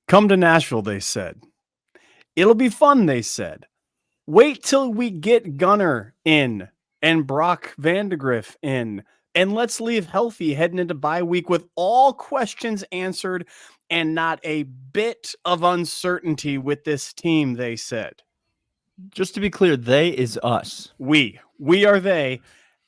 Come to Nashville, they said. It'll be fun, they said. Wait till we get Gunner in and Brock Vandegrift in. And let's leave healthy heading into bye week with all questions answered and not a bit of uncertainty with this team, they said. Just to be clear, they is us. We are they,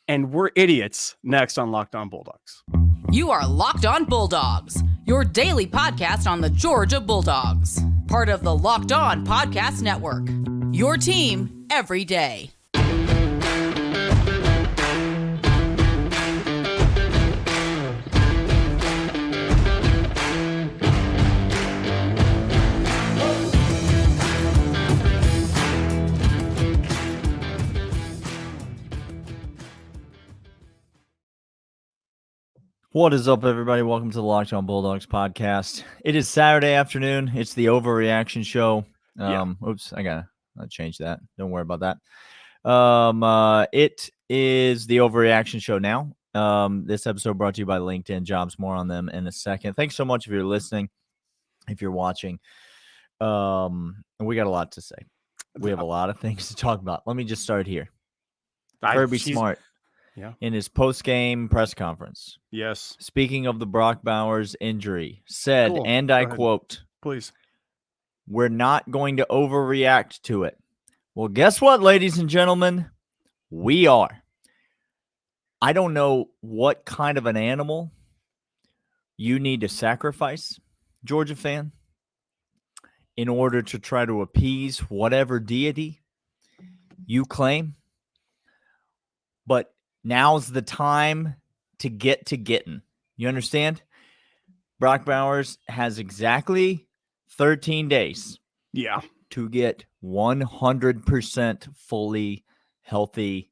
and we're idiots. Next on Locked On Bulldogs. You are Locked On Bulldogs, your daily podcast on the Georgia Bulldogs. Part of the Locked On Podcast Network, your team every day. What is up, everybody? Welcome to the Locked On Bulldogs podcast. It is Saturday afternoon. It's the overreaction show. Oops, I gotta change that. Don't worry about that. It is the overreaction show now. This episode brought to you by LinkedIn Jobs. More on them in a second. Thanks so much if you're listening, if you're watching. And we got a lot to say. We have a lot of things to talk about. Let me just start here. Kirby Smart. Yeah. In his post-game press conference. Yes. Speaking of the Brock Bowers injury, said, Cool. and I quote, please, "We're not going to overreact to it." Well, guess what, ladies and gentlemen? We are. I don't know what kind of an animal you need to sacrifice, Georgia fan, in order to try to appease whatever deity you claim. But now's the time to get to getting. You understand? Brock Bowers has exactly 13 days to get 100% fully healthy.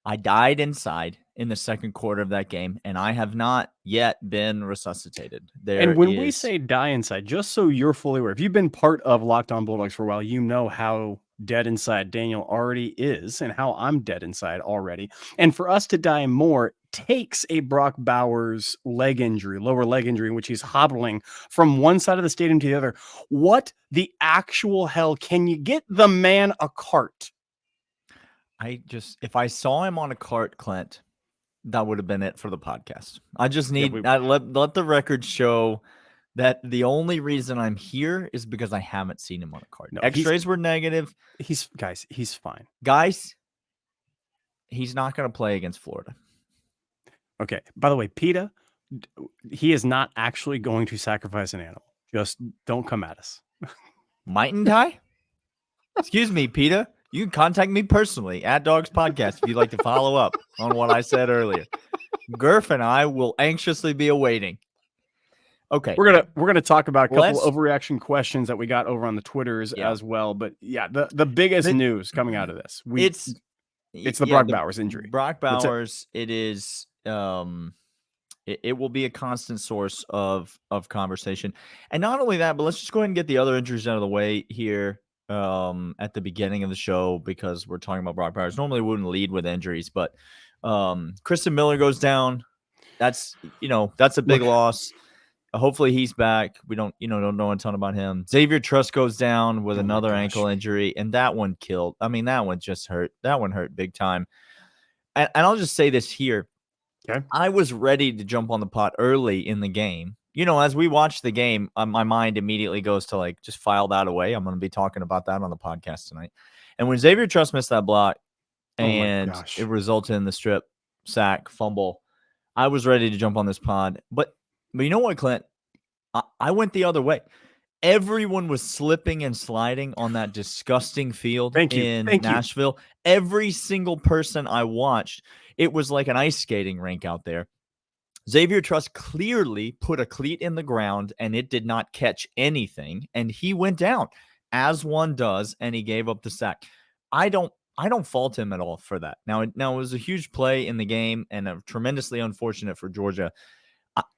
I died inside in the second quarter of that game, and I have not yet been resuscitated. And when we say die inside, just so you're fully aware, if you've been part of Locked On Bulldogs for a while, you know how dead inside Daniel already is and how I'm dead inside already. And for us to die more takes a Brock Bowers leg injury, lower leg injury, in which he's hobbling from one side of the stadium to the other. What the actual hell? Can you get the man a cart? If I saw him on a cart, Clint, that would have been it for the podcast. I just need, let the record show that the only reason I'm here is because I haven't seen him on a cart. No, X-rays were negative. He's fine. Guys, he's not going to play against Florida. Okay. By the way, PETA, he is not actually going to sacrifice an animal. Just don't come at us. Mightn't I? Excuse me, PETA. You can contact me personally at Dawgs Podcast if you'd like to follow up on what I said earlier. Gurf and I will anxiously be awaiting. Okay, we're gonna talk about a couple of overreaction questions that we got over on the Twitters as well. But yeah, the biggest news coming out of this, it's the Brock Bowers injury. Brock Bowers, it is it will be a constant source of conversation, and not only that, but let's just go ahead and get the other injuries out of the way here at the beginning of the show because we're talking about Brock Bowers. Normally, we wouldn't lead with injuries, but Kristen Miller goes down. That's a big loss. Hopefully he's back. We don't know a ton about him. Xavier Truss goes down with another ankle injury, and that one killed. I mean, that one just hurt. That one hurt big time. And I'll just say this here. Okay. I was ready to jump on the pot early in the game. As we watch the game, my mind immediately goes to just file that away. I'm going to be talking about that on the podcast tonight. And when Xavier Truss missed that block and it resulted in the strip, sack, fumble, I was ready to jump on this pod. But you know what, Clint? I went the other way. Everyone was slipping and sliding on that disgusting field in Nashville. Every single person I watched, it was like an ice skating rink out there. Xavier Truss clearly put a cleat in the ground, and it did not catch anything, and he went down, as one does, and he gave up the sack. I don't fault him at all for that. Now it was a huge play in the game and tremendously unfortunate for Georgia.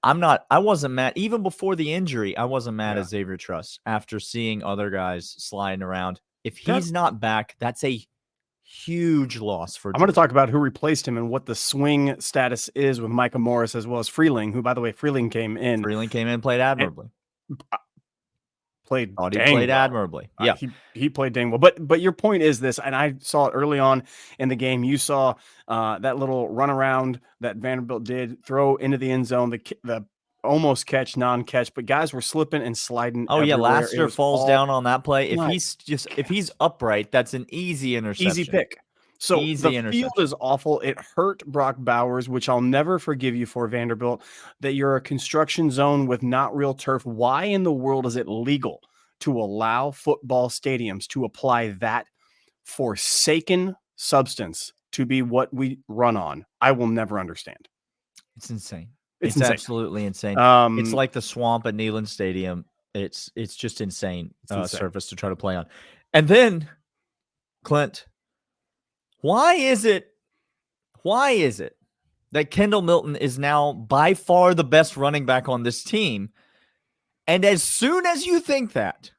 I wasn't mad. Even before the injury, I wasn't mad at Xavier Truss after seeing other guys sliding around. If he's not back, that's a huge loss for Georgia. I'm going to talk about who replaced him and what the swing status is with Micah Morris as well as Freeling, who, by the way, Freeling came in, played admirably. played Thought he dang played well. admirably. Yeah. He played dang well. But your point is this, and I saw it early on in the game. You saw that little run around that Vanderbilt did, throw into the end zone, the almost catch, non-catch, but guys were slipping and sliding. Oh yeah, everywhere. Lassiter falls down on that play. If Nice if he's upright, that's an easy interception. easy pick. So Easy the interception. field is awful. It hurt Brock Bowers, which I'll never forgive you for, Vanderbilt, that you're a construction zone with not real turf. Why in the world is it legal to allow football stadiums to apply that forsaken substance to be what we run on? I will never understand. It's insane. It's It's insane. absolutely insane. Um, It's like the swamp at Neyland Stadium. It's just insane, insane. surface to try to play on. And then, Clint, why is it that Kendall Milton is now by far the best running back on this team? And as soon as you think that,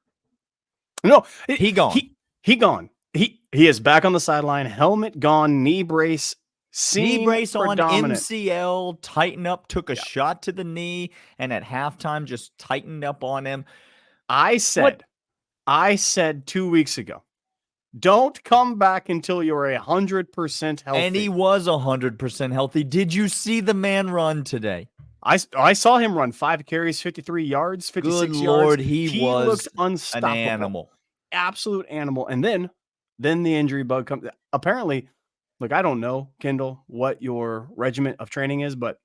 no, he gone. He gone. He is back on the sideline, helmet gone, knee brace. Knee brace on predominant. MCL, tighten up, took a shot to the knee, and at halftime just tightened up on him. I said 2 weeks ago, don't come back until you're 100% healthy. And he was 100% healthy. Did you see the man run today? I saw him run 5 carries, 53 yards, 56 Good yards. Lord, he was looked unstoppable. an animal. Absolute animal. And then the injury bug comes. Apparently, look, I don't know, Kendall, what your regiment of training is, but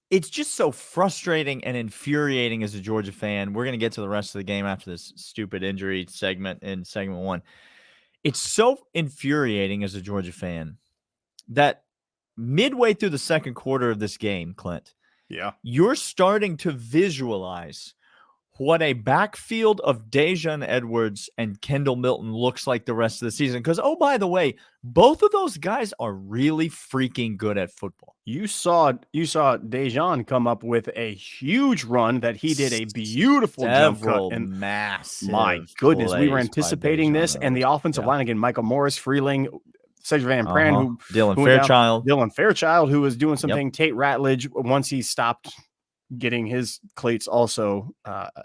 it's just so frustrating and infuriating as a Georgia fan. We're going to get to the rest of the game after this stupid injury segment in segment 1. It's so infuriating as a Georgia fan that midway through the second quarter of this game, Clint, you're starting to visualize what a backfield of Dejan Edwards and Kendall Milton looks like the rest of the season. Because, oh, by the way, both of those guys are really freaking good at football. You saw Dejan come up with a huge run that he did a beautiful jump cut. And massive. My goodness, we were anticipating this. And the offensive line again, Michael Morris, Freeling, Cedric Van Pran, Dylan Fairchild, who was doing something. Tate Ratledge, once he stopped getting his cleats also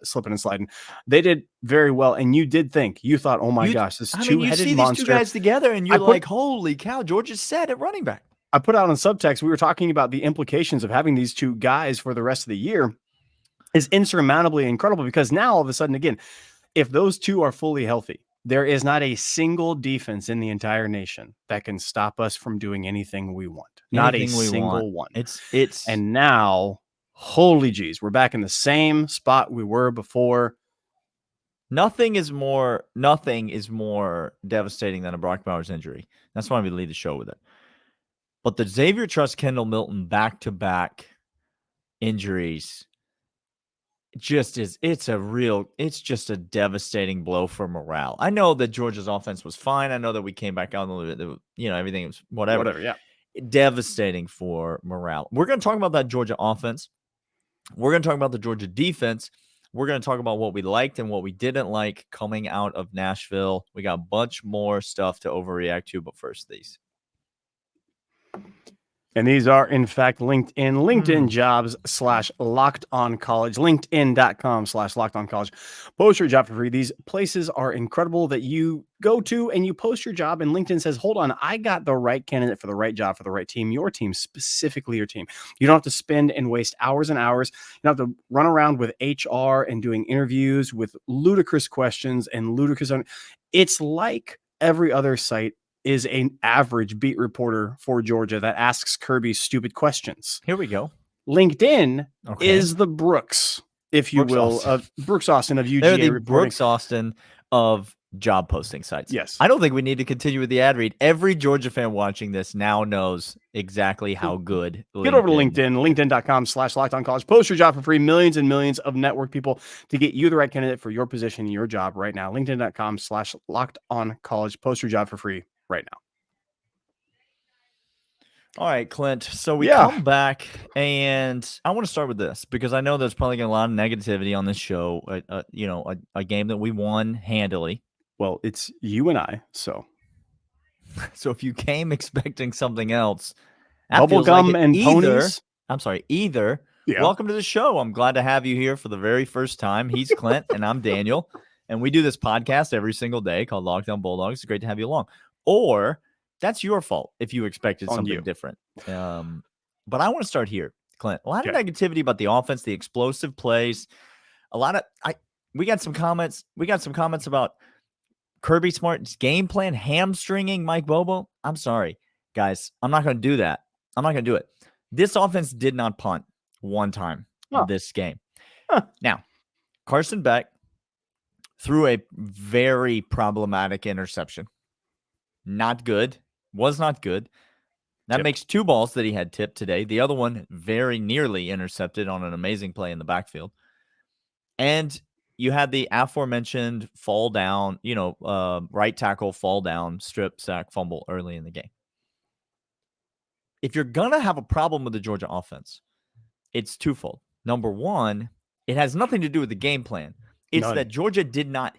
slipping and sliding. They did very well. And you thought, oh my gosh, this two-headed monster. These two guys together and you're like, holy cow, Georgia's set at running back. I put out on Subtext, we were talking about the implications of having these two guys for the rest of the year is insurmountably incredible, because now all of a sudden, again, if those two are fully healthy, there is not a single defense in the entire nation that can stop us from doing anything we want. Not a single one. And now, holy geez, we're back in the same spot we were before. Nothing is more devastating than a Brock Bowers injury. That's why we lead the show with it. But the Xavier Truss, Kendall Milton back-to-back injuries it's just a devastating blow for morale. I know that Georgia's offense was fine. I know that we came back out a little bit, everything was whatever. Yeah. Devastating for morale. We're going to talk about that Georgia offense. We're going to talk about the Georgia defense. We're going to talk about what we liked and what we didn't like coming out of Nashville. We got a bunch more stuff to overreact to, but first these. And these are, in fact, LinkedIn jobs /LockedOnCollege, LinkedIn.com/LockedOnCollege. Post your job for free. These places are incredible that you go to and you post your job, and LinkedIn says, hold on, I got the right candidate for the right job, for the right team, your team, specifically your team. You don't have to spend and waste hours and hours. You don't have to run around with HR and doing interviews with ludicrous questions and ludicrous. It's like every other site is an average beat reporter for Georgia that asks Kirby stupid questions. Here we go. LinkedIn is the Brooks, if you will, of Brooks Austin of UGA. They're the reporting. Brooks Austin of job posting sites. Yes. I don't think we need to continue with the ad read. Every Georgia fan watching this now knows exactly how good Get over to LinkedIn, LinkedIn.com/LockedOnCollege. Post your job for free. Millions and millions of network people to get you the right candidate for your position, your job right now. LinkedIn.com/LockedOnCollege. Post your job for free right now. All right, Clint. So we come back, and I want to start with this because I know there's probably a lot of negativity on this show. A game that we won handily. Well, it's you and I, so if you came expecting something else, bubblegum and ponies. Either Yeah. Welcome to the show. I'm glad to have you here for the very first time. He's Clint and I'm Daniel. And we do this podcast every single day called Locked On Bulldogs. It's great to have you along. Or that's your fault if you expected On something you. different. But I want to start here, Clint. A lot of Okay. negativity about the offense, the explosive plays. We got some comments. We got some comments about Kirby Smart's game plan hamstringing Mike Bobo. I'm sorry, guys. I'm not going to do that. I'm not going to do it. This offense did not punt one time this game. Now, Carson Beck threw a very problematic interception. Not good. Was not good. That makes 2 balls that he had tipped today. The other one very nearly intercepted on an amazing play in the backfield. And you had the aforementioned fall down, right tackle fall down, strip, sack, fumble early in the game. If you're going to have a problem with the Georgia offense, it's twofold. Number one, it has nothing to do with the game plan. It's that Georgia did not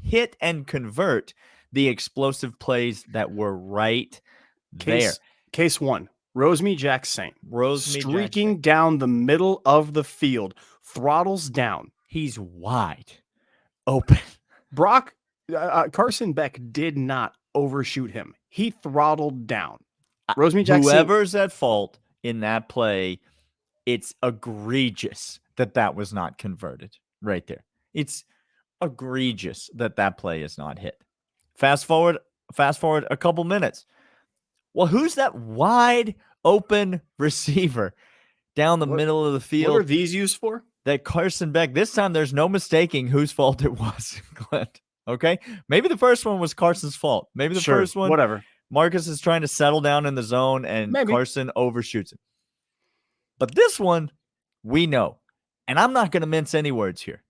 hit and convert the explosive plays that were right there. Case 1, Rosemy Jackson. Streaking down the middle of the field, throttles down. He's wide open. Carson Beck did not overshoot him. He throttled down. Rosemy Jackson. Whoever's at fault in that play, it's egregious that was not converted right there. It's egregious that play is not hit. Fast forward a couple minutes. Well, who's that wide open receiver down the middle of the field? What are these used for? That Carson Beck. This time there's no mistaking whose fault it was, Clint. Okay? Maybe the first one was Carson's fault. Maybe the first one, whatever. Marcus is trying to settle down in the zone and Carson overshoots him. But this one, we know. And I'm not going to mince any words here.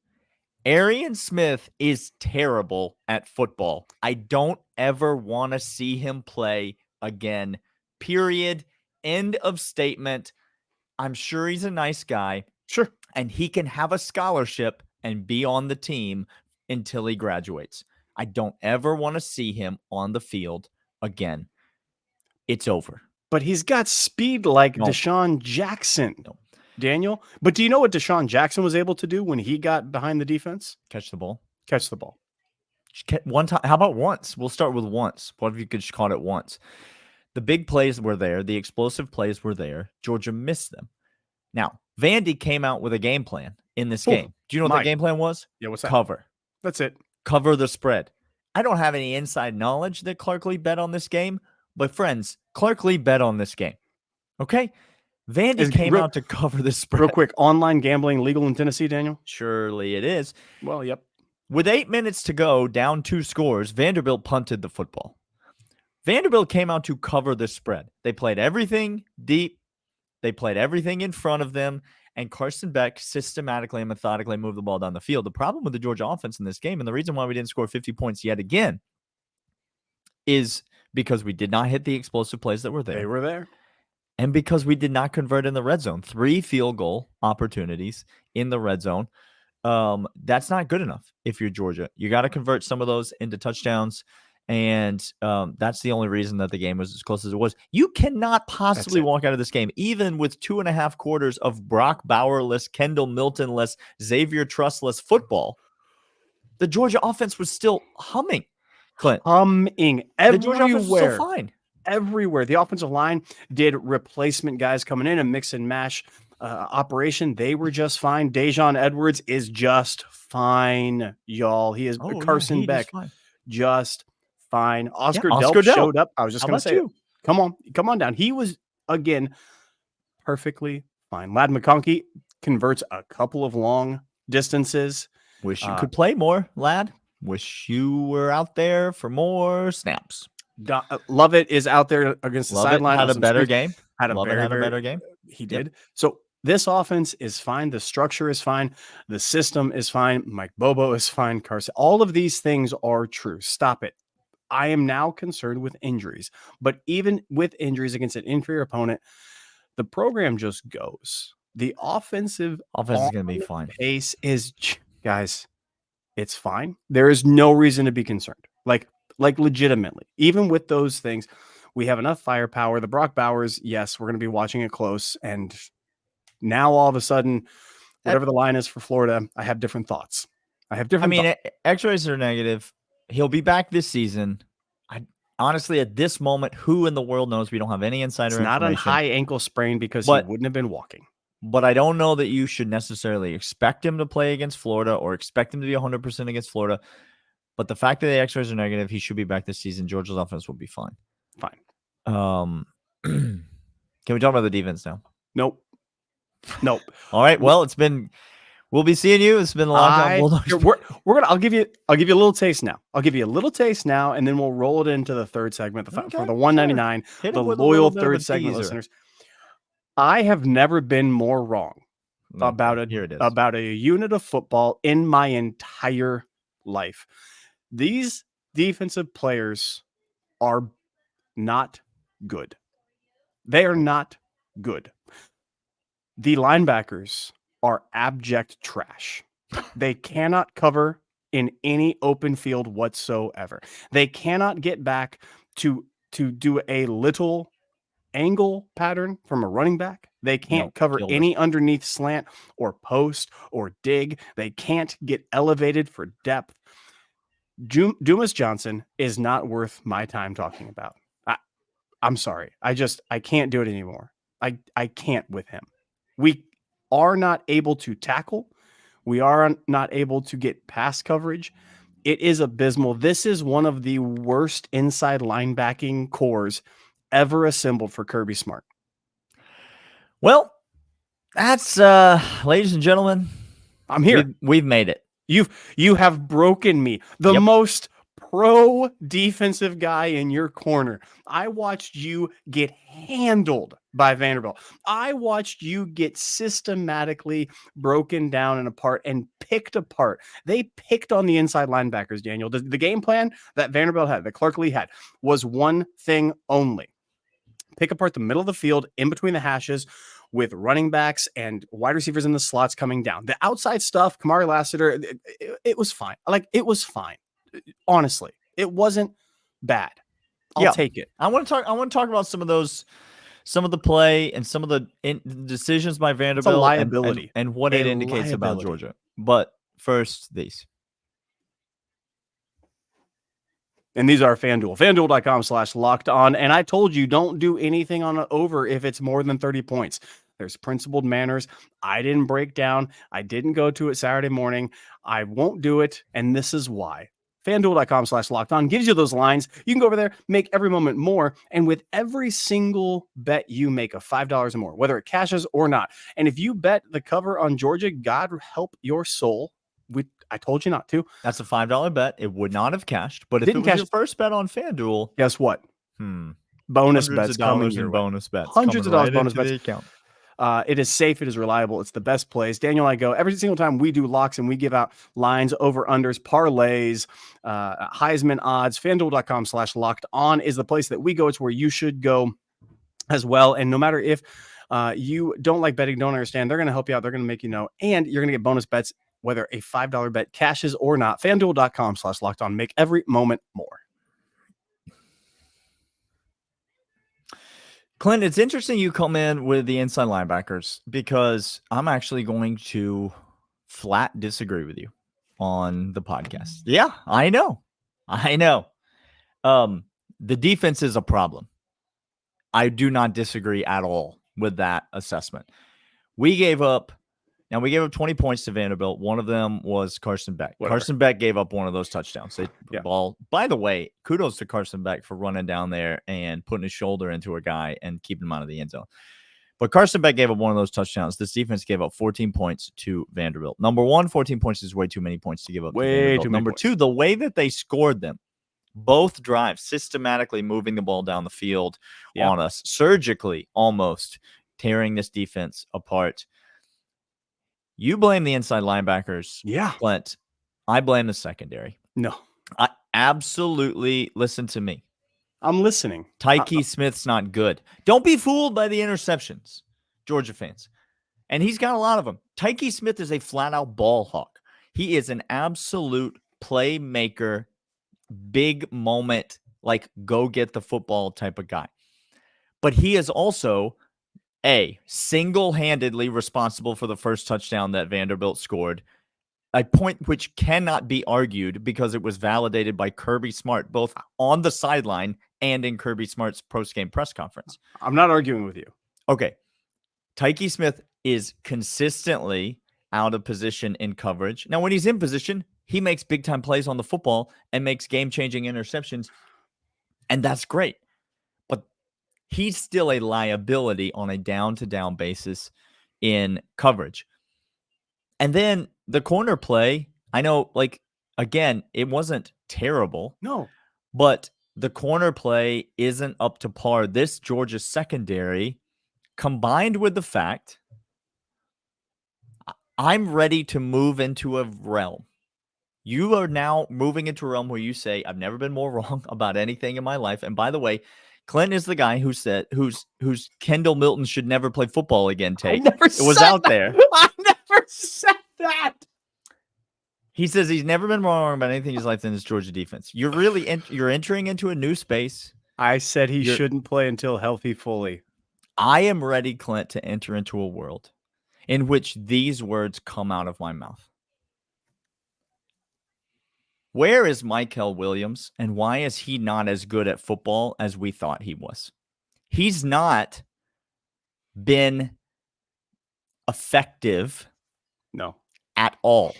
Arian Smith is terrible at football. I don't ever want to see him play again. Period. End of statement. I'm sure he's a nice guy. Sure. And he can have a scholarship and be on the team until he graduates. I don't ever want to see him on the field again. It's over. But he's got speed like Deshaun Jackson. Daniel. But do you know what Deshaun Jackson was able to do when he got behind the defense? Catch the ball. Catch the ball. One time. How about once? We'll start with once. What if you could just call it once? The big plays were there. The explosive plays were there. Georgia missed them. Now, Vandy came out with a game plan in this game. Do you know what the game plan was? Yeah, what's that? Cover. That's it. Cover the spread. I don't have any inside knowledge that Clark Lee bet on this game, but friends, Clark Lee bet on this game. Okay? Vandy came out to cover the spread. Real quick, online gambling legal in Tennessee, Daniel? Surely it is. Well, yep. With 8 minutes to go, down 2 scores, Vanderbilt punted the football. Vanderbilt came out to cover the spread. They played everything deep. They played everything in front of them. And Carson Beck systematically and methodically moved the ball down the field. The problem with the Georgia offense in this game, and the reason why we didn't score 50 points yet again, is because we did not hit the explosive plays that were there. They were there. And because we did not convert in the red zone. 3 field goal opportunities in the red zone. That's not good enough if you're Georgia. You got to convert some of those into touchdowns. And that's the only reason that the game was as close as it was. You cannot possibly walk out of this game, even with 2.5 quarters of Brock Bauer-less, Kendall Milton-less, Xavier Truss-less football. The Georgia offense was still humming, Clint. Humming everywhere. The Georgia offense was still fine. Everywhere. The offensive line did replacement guys coming in and mix and mash operation. They were just fine. Dejon Edwards is just fine, y'all. He is Carson Beck. Just fine. Oscar Delp showed up. I was just going to say, come on down. He was, again, perfectly fine. Ladd McConkey converts a couple of long distances. Wish you could play more, Ladd. Wish you were out there for more snaps. Lovett is out there against the sideline. Had a better game. Had a better game. He did. Yep. So this offense is fine. The structure is fine. The system is fine. Mike Bobo is fine. Carson. All of these things are true. Stop it. I am now concerned with injuries. But even with injuries against an inferior opponent, the program just goes. The offense is going to be fine. Pace is, guys, it's fine. There is no reason to be concerned. Like legitimately, even with those things, we have enough firepower. The Brock Bowers, yes, we're going to be watching it close, and Now, all of a sudden, whatever the line is for Florida, I have different thoughts. X-rays are negative. He'll be back this season. Honestly, at this moment, who in the world knows? We don't have any insider It's not a information. high ankle sprain because he wouldn't have been walking. But I don't know that you should necessarily expect him to play against Florida or expect him to be 100% against Florida. But the fact that the X-rays are negative, he should be back this season. Georgia's offense will be fine. Fine. Can we talk about the defense now? Nope. All right. Well, we'll be seeing you. It's been a long time. I'll give you a little taste now. And then we'll roll it into the third segment for the 199, sure. the loyal third segment listeners. I have never been more wrong about a unit of football in my entire life. These defensive players are not good. They are not good. The linebackers are abject trash. They cannot cover in any open field whatsoever. They cannot get back to do a little angle pattern from a running back. They can't cover any underneath slant or post or dig. They can't get elevated for depth. Dumas Johnson is not worth my time talking about. I'm sorry. I can't do it anymore. I can't with him. We are not able to tackle. We are not able to get pass coverage. It is abysmal. This is one of the worst inside linebacking cores ever assembled for Kirby Smart. Well, that's ladies and gentlemen, I'm here. We've made it. You have broken me. The most pro defensive guy in your corner. I watched you get handled by Vanderbilt. I watched you get systematically broken down and apart and picked apart. They picked on the inside linebackers, Daniel. The game plan that Vanderbilt had, that Clark Lee had, was one thing only. Pick apart the middle of the field in between the hashes with running backs and wide receivers in the slots coming down. The outside stuff, Kamari Lassiter, it was fine. It was fine. Honestly, it wasn't bad. I'll take it. I want to talk about some of the play and some of the decisions by Vanderbilt. It's a liability and what it indicates about Georgia. But first, these. And these are FanDuel. FanDuel.com/locked-on. And I told you, don't do anything on an over if it's more than 30 points. There's principled manners. I didn't break down. I didn't go to it Saturday morning. I won't do it. And this is why. FanDuel.com/locked-on gives you those lines. You can go over there, make every moment more. And with every single bet you make of $5 or more, whether it cashes or not. And if you bet the cover on Georgia, God help your soul. I told you not to. That's a $5 bet. It would not have cashed. But if it was your first bet on FanDuel, guess what? Bonus bets coming your way. Bonus bets. Hundreds of dollars bonus bets. Account. It is safe. It is reliable. It's the best plays. Daniel and I go every single time we do locks and we give out lines, over unders, parlays, Heisman odds. FanDuel.com/locked-on is the place that we go. It's where you should go as well. And no matter if you don't like betting, don't understand, they're going to help you out. They're going to make you know, and you're going to get bonus bets, whether a $5 bet cashes or not. FanDuel.com/locked-on. Make every moment more. Clint, it's interesting you come in with the inside linebackers because I'm actually going to flat disagree with you on the podcast. Yeah, I know. The defense is a problem. I do not disagree at all with that assessment. We gave up 20 points to Vanderbilt. One of them was Carson Beck. Carson Beck gave up one of those touchdowns. Ball. By the way, kudos to Carson Beck for running down there and putting his shoulder into a guy and keeping him out of the end zone. But Carson Beck gave up one of those touchdowns. This defense gave up 14 points to Vanderbilt. Number one, 14 points is way too many points to give up. Way too many. Number two, the way that they scored them, both drives, systematically moving the ball down the field on us, surgically almost tearing this defense apart. You blame the inside linebackers. Yeah. Clint. I blame the secondary. No. I absolutely listen to me. I'm listening. Tyke Smith's not good. Don't be fooled by the interceptions, Georgia fans. And he's got a lot of them. Tyke Smith is a flat-out ball hawk. He is an absolute playmaker, big moment, like go get the football type of guy. But he is also single-handedly responsible for the first touchdown that Vanderbilt scored, a point which cannot be argued because it was validated by Kirby Smart, both on the sideline and in Kirby Smart's post-game press conference. I'm not arguing with you. Okay. Tyke Smith is consistently out of position in coverage. Now, when he's in position, he makes big-time plays on the football and makes game-changing interceptions, and that's great. But he's still a liability on a down-to-down basis in coverage. And then the corner play, I know, again, it wasn't terrible. No. But the corner play isn't up to par. This Georgia secondary, combined with the fact I'm ready to move into a realm. You are now moving into a realm where you say, I've never been more wrong about anything in my life. And by the way, Clint is the guy who said who's Kendall Milton should never play football again take. It was out there. I never said that. He says he's never been wrong about anything in his life than his Georgia defense. You're really you're entering into a new space. I said he shouldn't play until healthy fully. I am ready, Clint, to enter into a world in which these words come out of my mouth. Where is Michael Williams, and why is he not as good at football as we thought he was? He's not been effective at all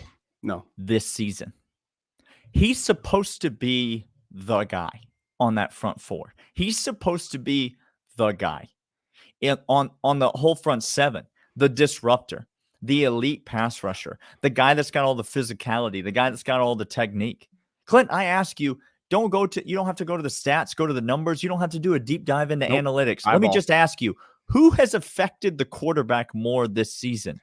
this season. He's supposed to be the guy on that front four. He's supposed to be the guy on the whole front seven, the disruptor, the elite pass rusher, the guy that's got all the physicality, the guy that's got all the technique. Clint, I ask you, you don't have to go to the stats, go to the numbers. You don't have to do a deep dive into analytics. Let me just ask you, who has affected the quarterback more this season?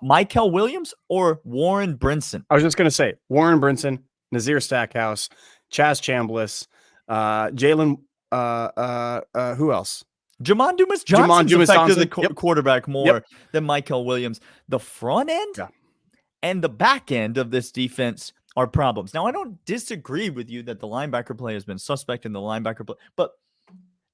Michael Williams or Warren Brinson? I was just going to say Warren Brinson, Nazir Stackhouse, Chaz Chambliss, Jalen, who else? Jamon Dumas Johnson's affected the quarterback more than Michael Williams. The front end and the back end of this defense are problems. Now, I don't disagree with you that the linebacker play has been suspect in the linebacker play, but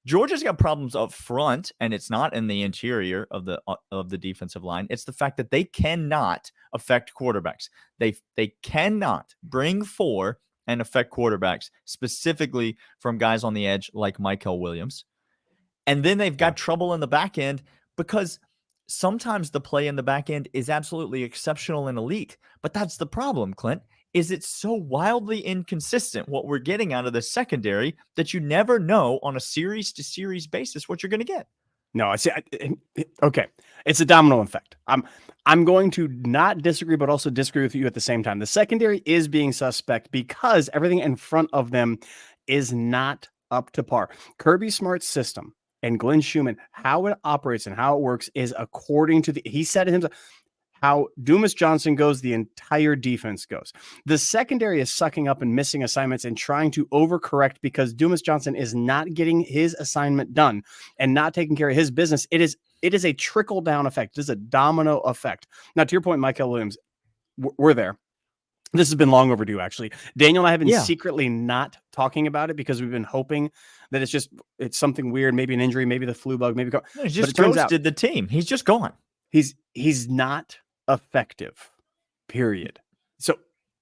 Georgia's got problems up front, and it's not in the interior of the defensive line. It's the fact that they cannot affect quarterbacks. They cannot bring four and affect quarterbacks, specifically from guys on the edge like Michael Williams. And then they've got trouble in the back end because sometimes the play in the back end is absolutely exceptional and elite. But that's the problem, Clint, is it's so wildly inconsistent what we're getting out of the secondary that you never know on a series-to-series basis what you're going to get. No, I see. Okay, it's a domino effect. I'm going to not disagree, but also disagree with you at the same time. The secondary is being suspect because everything in front of them is not up to par. Kirby Smart's system and Glenn Schumann, how it operates and how it works is according to he said it himself. How Dumas Johnson goes, the entire defense goes. The secondary is sucking up and missing assignments and trying to overcorrect because Dumas Johnson is not getting his assignment done and not taking care of his business. It is a trickle-down effect. It is a domino effect. Now, to your point, Michael Williams, we're there. This has been long overdue, actually. Daniel and I have been secretly not talking about it because we've been hoping that it's something weird, maybe an injury, maybe the flu bug, maybe he just ghosted the team. He's just gone. He's not effective, period. So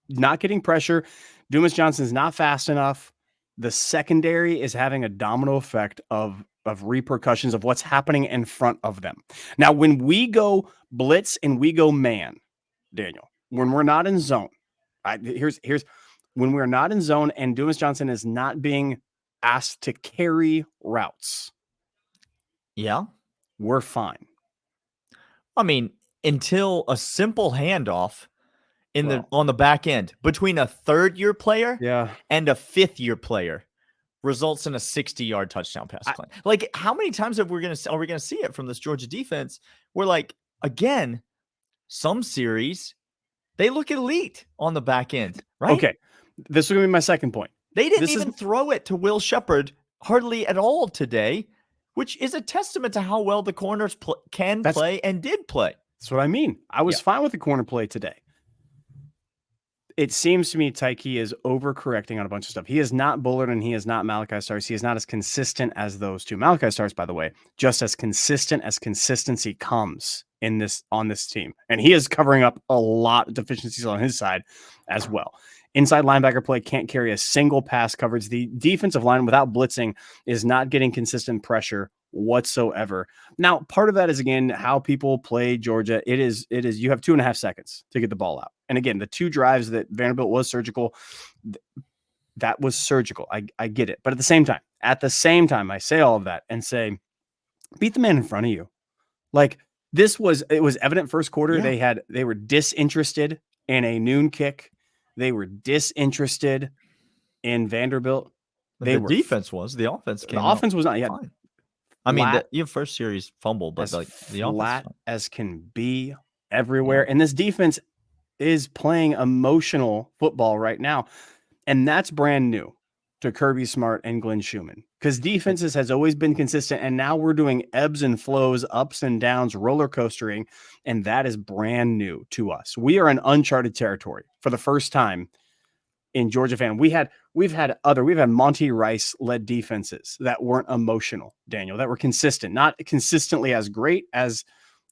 not getting pressure. Dumas Johnson's not fast enough. The secondary is having a domino effect of repercussions of what's happening in front of them. Now, when we go blitz and we go man, Daniel, when we're not in zone, here's when we're not in zone and Dumas Johnson is not being asked to carry routes. Yeah, we're fine. I mean, until a simple handoff on the back end between a third-year player and a fifth-year player results in a 60-yard touchdown pass. How many times are we going to see it from this Georgia defense? Where, again, some series they look elite on the back end, right? Okay, this is going to be my second point. They didn't even throw it to Will Shepherd hardly at all today, which is a testament to how well the corners can play and did play. That's what I mean. I was fine with the corner play today. it seems to me Tyke is overcorrecting on a bunch of stuff. He is not Bullard and he is not Malachi Stars. He is not as consistent as those two. Malachi Stars, by the way, just as consistent as consistency comes on this team. And he is covering up a lot of deficiencies on his side as well. Inside linebacker play can't carry a single pass coverage. The defensive line without blitzing is not getting consistent pressure whatsoever. Now, part of that is, again, how people play Georgia. It is you have 2.5 seconds to get the ball out. And again, the 2 drives that Vanderbilt was surgical, that was surgical. I get it. But at the same time, I say all of that and say, beat the man in front of you. Like it was evident first quarter. Yeah. They were disinterested in a noon kick. They were disinterested in Vanderbilt. The offense was not yet. Fine. I mean, your first series fumble, but like the flat offense as can be everywhere. Yeah. And this defense is playing emotional football right now. And that's brand new to Kirby Smart and Glenn Schumann, because defenses has always been consistent. And now we're doing ebbs and flows, ups and downs, roller coastering. And that is brand new to us. We are in uncharted territory for the first time in Georgia fan. We've had Monty Rice led defenses that weren't emotional, Daniel, that were consistent, not consistently as great as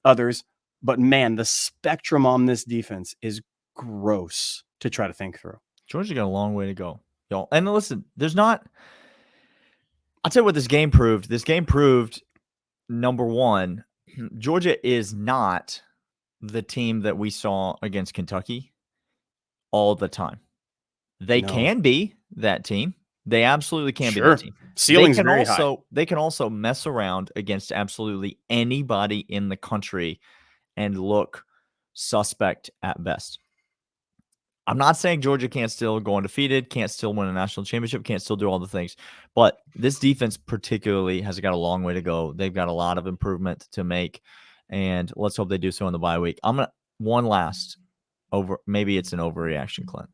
others, but man, the spectrum on this defense is gross to try to think through. Georgia got a long way to go, y'all. And listen, I'll tell you what this game proved. This game proved, number one, Georgia is not the team that we saw against Kentucky all the time. They can be that team. They absolutely can be that team. Ceiling's very high. They can also mess around against absolutely anybody in the country and look suspect at best. I'm not saying Georgia can't still go undefeated, can't still win a national championship, can't still do all the things. But this defense particularly has got a long way to go. They've got a lot of improvement to make, and let's hope they do so in the bye week. One last maybe it's an overreaction, Clint.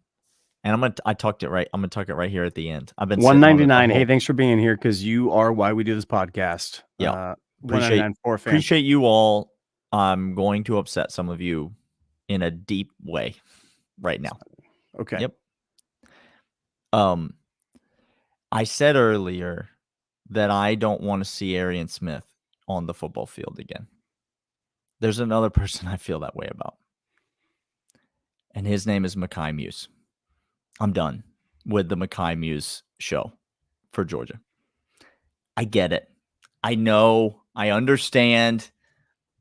And I tucked it right. I'm gonna tuck it right here at the end. I've been 199. Hey, thanks for being here, because you are why we do this podcast. Yeah, appreciate you all. I'm going to upset some of you in a deep way right now. Okay. Yep. I said earlier that I don't want to see Arian Smith on the football field again. There's another person I feel that way about, and his name is Mekhi Muse. I'm done with the Mekhi Muse show for Georgia. I get it. I know. I understand.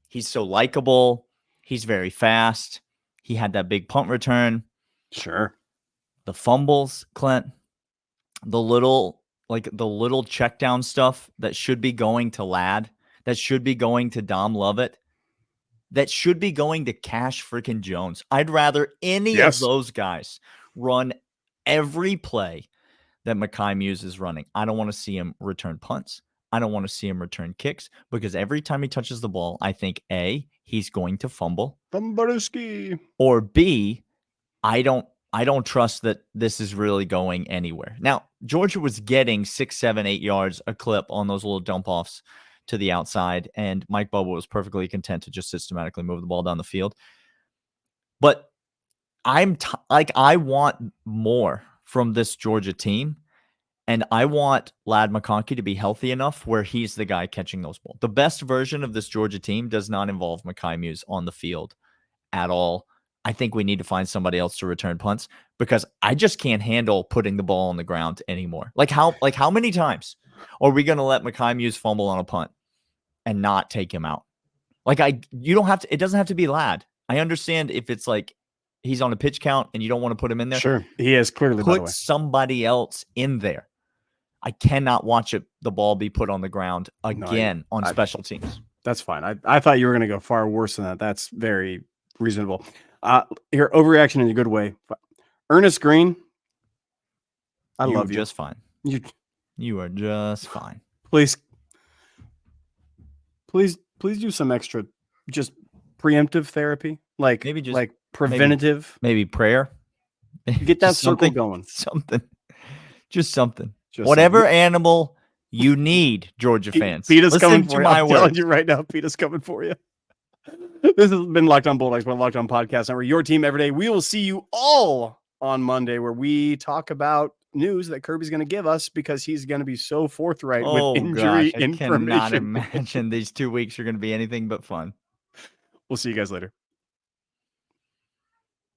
He's so likable. He's very fast. He had that big punt return. Sure. The fumbles, Clint, the little check down stuff that should be going to Ladd, that should be going to Dom Lovett, that should be going to Cash freaking Jones. I'd rather any of those guys run every play that Mekhi Muse is running. I don't want to see him return punts. I don't want to see him return kicks, because every time he touches the ball, I think A, he's going to fumble. Fumbleski. Or B, I don't trust that this is really going anywhere. Now, Georgia was getting 6, 7, 8 yards a clip on those little dump offs to the outside, and Mike Bobo was perfectly content to just systematically move the ball down the field. But I want more from this Georgia team, and I want Ladd McConkey to be healthy enough where he's the guy catching those balls. The best version of this Georgia team does not involve Mekhi Muse on the field at all. I think we need to find somebody else to return punts, because I just can't handle putting the ball on the ground anymore. Like how many times are we going to let Mekhi Muse fumble on a punt and not take him out? It doesn't have to be Ladd. I understand if it's like he's on a pitch count and you don't want to put him in there. Sure. He is clearly, by the way. Put somebody else in there. I cannot watch the ball be put on the ground again on special teams. That's fine. I thought you were going to go far worse than that. That's very reasonable. Here, overreaction in a good way. Ernest Green, I love you. Just fine. You are just fine. Please do some extra, just preemptive therapy, like maybe just like preventative, maybe prayer. Get that circle going. Something. Whatever animal you need, Georgia fans. PETA's coming for you. I'm telling you right now, PETA's coming for you. This has been Locked On Bulldogs, by Locked On Podcast Network, your team every day. We will see you all on Monday, where we talk about news that Kirby's going to give us because he's going to be so forthright with injury I cannot information. imagine these 2 weeks are going to be anything but fun. We'll see you guys later.